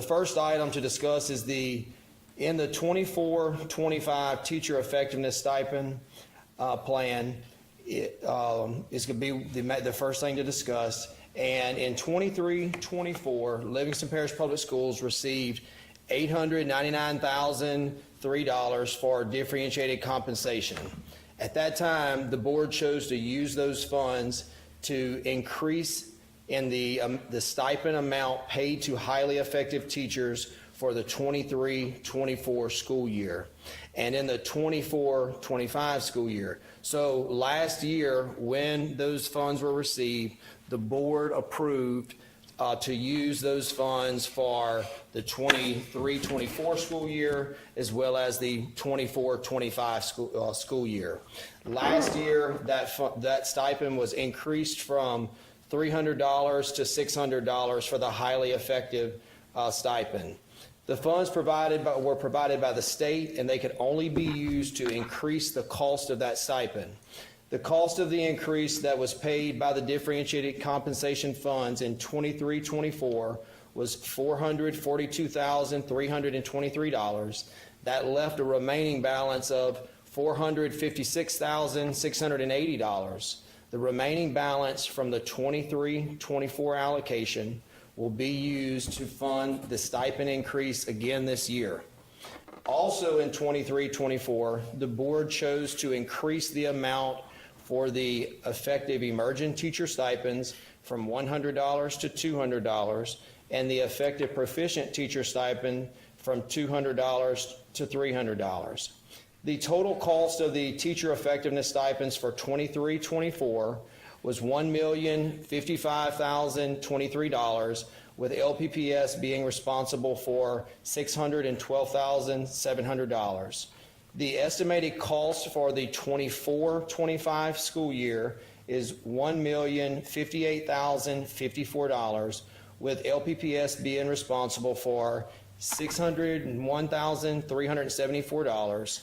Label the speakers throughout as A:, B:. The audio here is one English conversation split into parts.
A: the first item to discuss is in the 24-25 teacher effectiveness stipend plan. It is going to be the first thing to discuss. And in 23-24, Livingston Parish Public Schools received $899,003 for differentiated compensation. At that time, the board chose to use those funds to increase in the stipend amount paid to highly effective teachers for the 23-24 school year and in the 24-25 school year. So last year, when those funds were received, the board approved to use those funds for the 23-24 school year as well as the 24-25 school year. Last year, that stipend was increased from $300 to $600 for the highly effective stipend. The funds were provided by the state, and they could only be used to increase the cost of that stipend. The cost of the increase that was paid by the differentiated compensation funds in 23-24 was $442,323. That left a remaining balance of $456,680. The remaining balance from the 23-24 allocation will be used to fund the stipend increase again this year. Also in 23-24, the board chose to increase the amount for the effective emerging teacher stipends from $100 to $200 and the effective proficient teacher stipend from $200 to $300. The total cost of the teacher effectiveness stipends for 23-24 was $1,055,023, with LPPS being responsible for $612,700. The estimated cost for the 24-25 school year is $1,058,054, with LPPS being responsible for $601,374.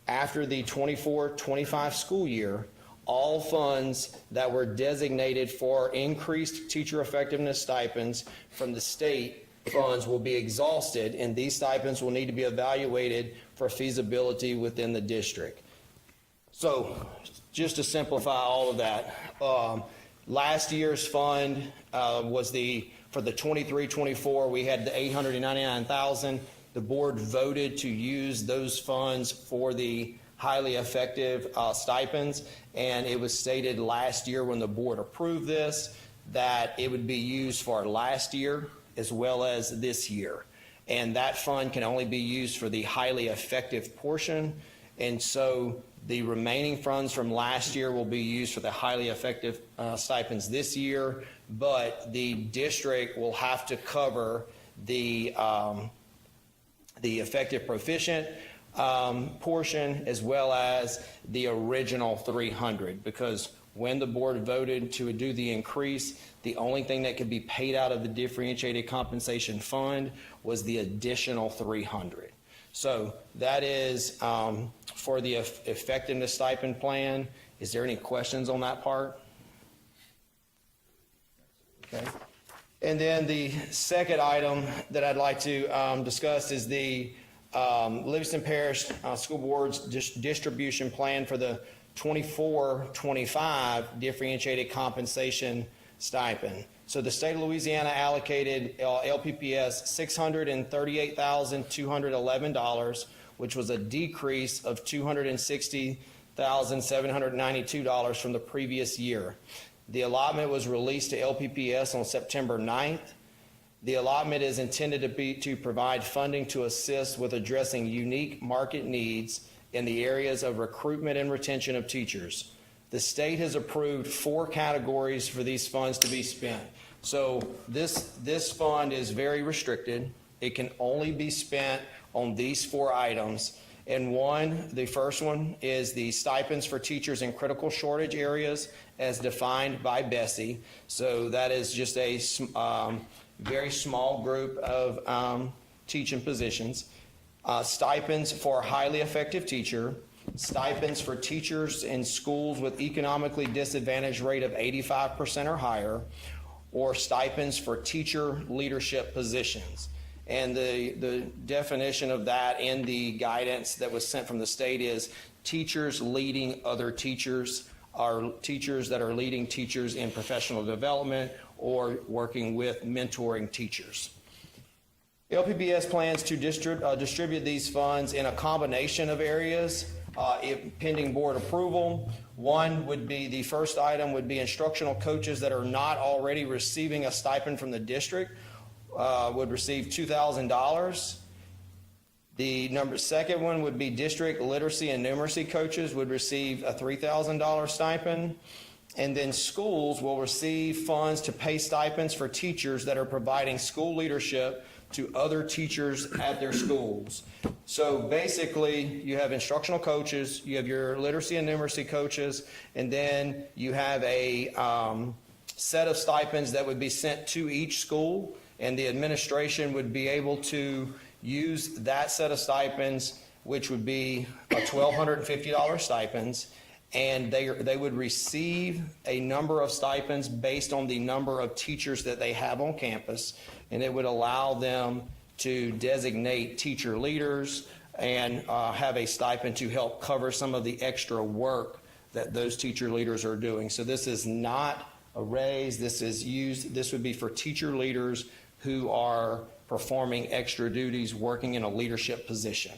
A: After the 24-25 school year, all funds that were designated for increased teacher effectiveness stipends from the state funds will be exhausted, and these stipends will need to be evaluated for feasibility within the district. So just to simplify all of that, last year's fund was for the 23-24, we had the $899,000. The board voted to use those funds for the highly effective stipends, and it was stated last year when the board approved this that it would be used for last year as well as this year. And that fund can only be used for the highly effective portion, and so the remaining funds from last year will be used for the highly effective stipends this year, but the district will have to cover the effective proficient portion as well as the original 300, because when the board voted to do the increase, the only thing that could be paid out of the differentiated compensation fund was the additional 300. So that is for the effectiveness stipend plan. Is there any questions on that part? Okay. And then the second item that I'd like to discuss is the Livingston Parish School Board's distribution plan for the 24-25 differentiated compensation stipend. So the state of Louisiana allocated LPPS $638,211, which was a decrease of $260,792 from the previous year. The allotment was released to LPPS on September 9th. The allotment is intended to provide funding to assist with addressing unique market needs in the areas of recruitment and retention of teachers. The state has approved 4 categories for these funds to be spent. So this fund is very restricted. It can only be spent on these 4 items. And the first one is the stipends for teachers in critical shortage areas as defined by Bessie. So that is just a very small group of teaching positions. Stipends for a highly effective teacher, stipends for teachers in schools with economically disadvantaged rate of 85% or higher, or stipends for teacher leadership positions. And the definition of that in the guidance that was sent from the state is teachers leading other teachers, are teachers that are leading teachers in professional development or working with mentoring teachers. LPPS plans to distribute these funds in a combination of areas if pending board approval. One would be, the first item would be instructional coaches that are not already receiving a stipend from the district would receive $2,000. The second one would be district literacy and numeracy coaches would receive a $3,000 stipend. And then schools will receive funds to pay stipends for teachers that are providing school leadership to other teachers at their schools. So basically, you have instructional coaches, you have your literacy and numeracy coaches, and then you have a set of stipends that would be sent to each school, and the administration would be able to use that set of stipends, which would be a $1,250 stipends, and they would receive a number of stipends based on the number of teachers that they have on campus, and it would allow them to designate teacher leaders and have a stipend to help cover some of the extra work that those teacher leaders are doing. So this is not a raise. This would be for teacher leaders who are performing extra duties, working in a leadership position.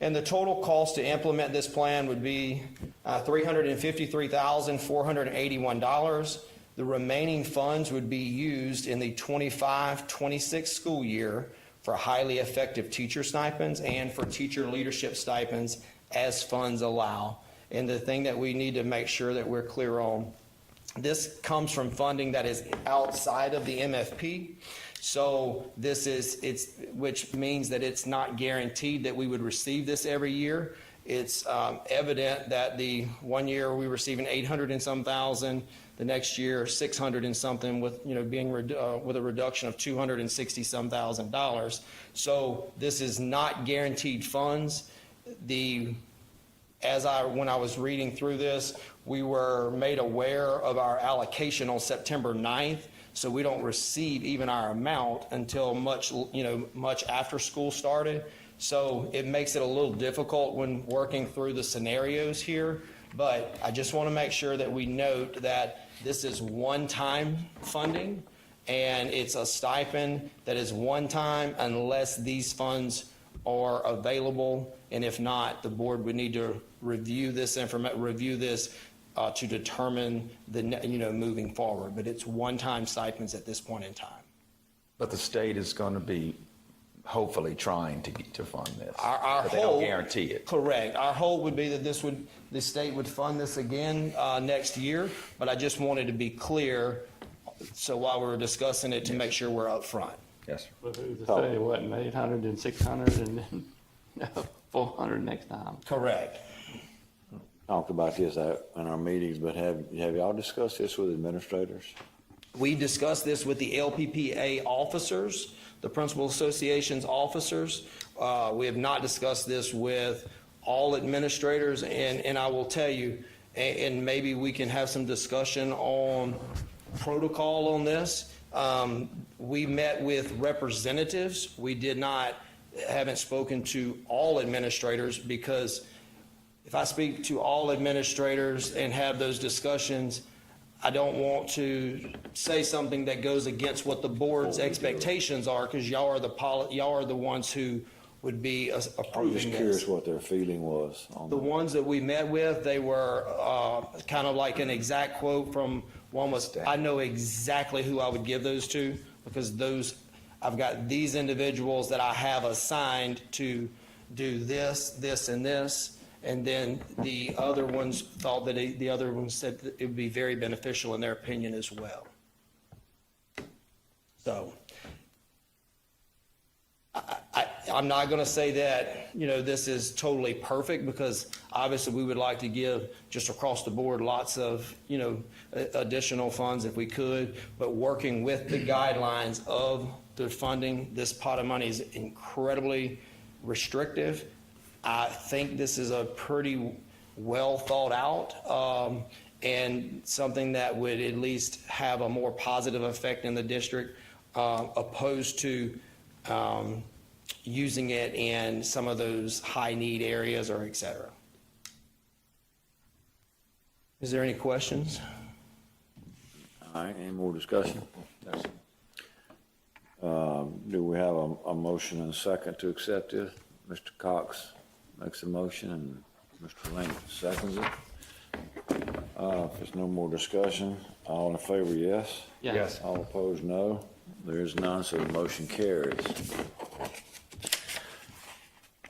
A: And the total cost to implement this plan would be $353,481. The remaining funds would be used in the 25-26 school year for highly effective teacher stipends and for teacher leadership stipends as funds allow. And the thing that we need to make sure that we're clear on, this comes from funding that is outside of the MFP. So which means that it's not guaranteed that we would receive this every year. It's evident that the one year we receiving 800 and some thousand, the next year 600 and something, with being with a reduction of 260 some $1,000. So this is not guaranteed funds. When I was reading through this, we were made aware of our allocation on September 9th. So we don't receive even our amount until much after school started. So it makes it a little difficult when working through the scenarios here. But I just want to make sure that we note that this is one-time funding, and it's a stipend that is one-time unless these funds are available. And if not, the board would need to review this to determine moving forward. But it's one-time stipends at this point in time.
B: But the state is going to be hopefully trying to fund this.
A: But
B: they don't guarantee it.
A: Correct. Our hope would be that the state would fund this again next year. But I just wanted to be clear, so while we were discussing it, to make sure we're up front.
B: Yes, sir.
C: But who's to say, what, 800 and 600 and then 400 next time?
A: Correct.
D: Talked about this in our meetings, but have y'all discussed this with administrators?
A: We discussed this with the LPPA officers, the Principal Association's officers. We have not discussed this with all administrators, and I will tell you, and maybe we can have some discussion on protocol on this. We met with representatives. We haven't spoken to all administrators, because if I speak to all administrators and have those discussions, I don't want to say something that goes against what the board's expectations are, because y'all are the ones who would be approving this.
D: I'm just curious what their feeling was on
A: the ones that we met with. They were kind of like an exact quote from one was, I know exactly who I would give those to, because I've got these individuals that I have assigned to do this, this, and this. And then the other ones thought that the other ones said that it would be very beneficial in their opinion as well. So I'm not going to say that, this is totally perfect, because obviously we would like to give just across the board lots of, additional funds if we could, but working with the guidelines of the funding, this pot of money is incredibly restrictive. I think this is a pretty well thought out and something that would at least have a more positive effect in the district, opposed to using it in some of those high-need areas or et cetera. Is there any questions?
D: All right, any more discussion? Do we have a motion and a second to accept this? Mr. Cox makes a motion and Mr. Link seconds it. If there's no more discussion, all in favor, yes?
C: Yes.
D: All opposed, no. There is none, so the motion carries.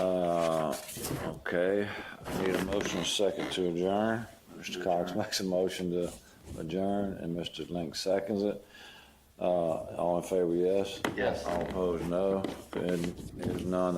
D: Okay, I need a motion and a second to adjourn. Mr. Cox makes a motion to adjourn and Mr. Link seconds it. All in favor, yes?
C: Yes.
D: All opposed, no. And there's none. The